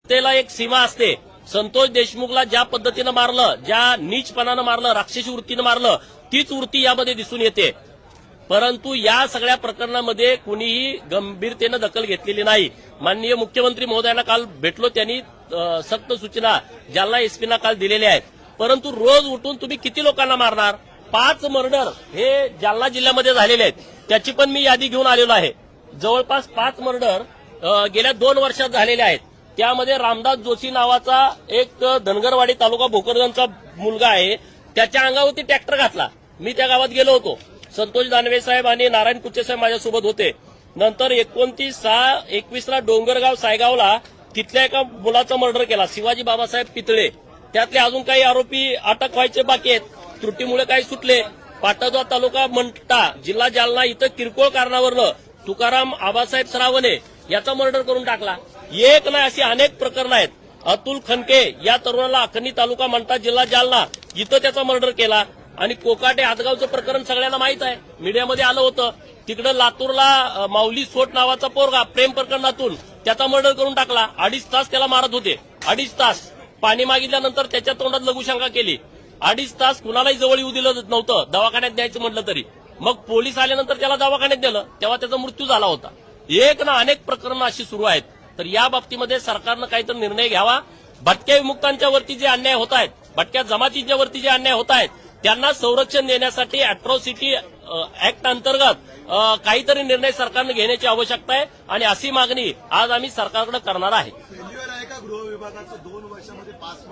त्याला एक सीमा असते। संतोष देशमुखला ज्या पद्धतीनं मारलं, ज्या नीचपणानं मारलं, राक्षसी वृत्तीनं मारलं, तीच वृत्ती यामध्ये दिसून येते। परंतु या सगळ्या प्रकरणामध्ये कुणीही गंभीरतेनं दखल घेतलेली नाही। माननीय मुख्यमंत्री महोदयांना काल भेटलो, त्यांनी सक्त सूचना जालना एसपीना काल दिलेल्या आहेत। परंतु रोज उठून तुम्ही किती लोकांना मारणार? 5 मर्डर हे जालना जिल्ह्यामध्ये झालेले आहेत, त्याची पण मी यादी घेऊन आलेलो आहे। जवळपास 5 मर्डर गेल्या 2 वर्षात झालेले आहेत। त्यामध्ये रामदास जोशी नावाचा एक धनगरवाडी तालुका भोकरदनचा मुलगा आहे, त्याच्या अंगावरती ट्रॅक्टर घातला। मी त्या गावात गेलो होतो, संतोष दानवे साहेब आणि नारायण कुचे साहेब माझ्यासोबत होते। नंतर 29/6/21ला डोंगरगाव सायगावला तिथल्या एका मुलाचा मर्डर केला, शिवाजी बाबासाहेब पितळे। त्यातले अजून काही आरोपी अटक व्हायचे बाकी आहेत, त्रुटीमुळे काही सुटले। पाटोदा तालुका मंठा जिल्हा जालना इथं किरकोळ कारणावरनं तुकाराम आबासाहेब सरावणे याचा मर्डर करून टाकला। एक नाही अशी अनेक प्रकरणं आहेत। अतुल खनके या तरुणाला अखनी तालुका मंठा जिल्हा जालना इथं त्याचा मर्डर केला। आणि कोकाटे आदगावचं प्रकरण सगळ्यांना माहित आहे, मीडियामध्ये आलं होतं। तिकडं लातूरला माऊली सोट नावाचा पोरगा प्रेम प्रकरणातून त्याचा मर्डर करून टाकला। 2.5 तास त्याला मारत होते, 2.5 तास पाणी मागितल्यानंतर त्याच्या तोंडात लघुशंका केली। 2.5 तास कुणालाही जवळ येऊ दिलं नव्हतं, दवाखान्यात द्यायचं म्हटलं तरी। मग पोलीस आल्यानंतर त्याला दवाखान्यात दिलं, तेव्हा त्याचा मृत्यू झाला होता। एक ना अनेक प्रकरणं अशी सुरू आहेत। तर या बाबतीमध्ये सरकारनं काहीतरी निर्णय घ्यावा। भटक्या विमुक्तांच्या वरती जे अन्याय होत आहेत, भटक्या जमातींच्या वरती जे अन्याय होत आहेत, त्यांना संरक्षण देण्यासाठी अॅट्रॉसिटी ऍक्ट अंतर्गत काहीतरी निर्णय सरकारनं घेण्याची आवश्यकता आहे। आणि अशी मागणी आज आम्ही सरकारकडे करणार आहे। गृह विभागाचं 2 वर्षामध्ये 5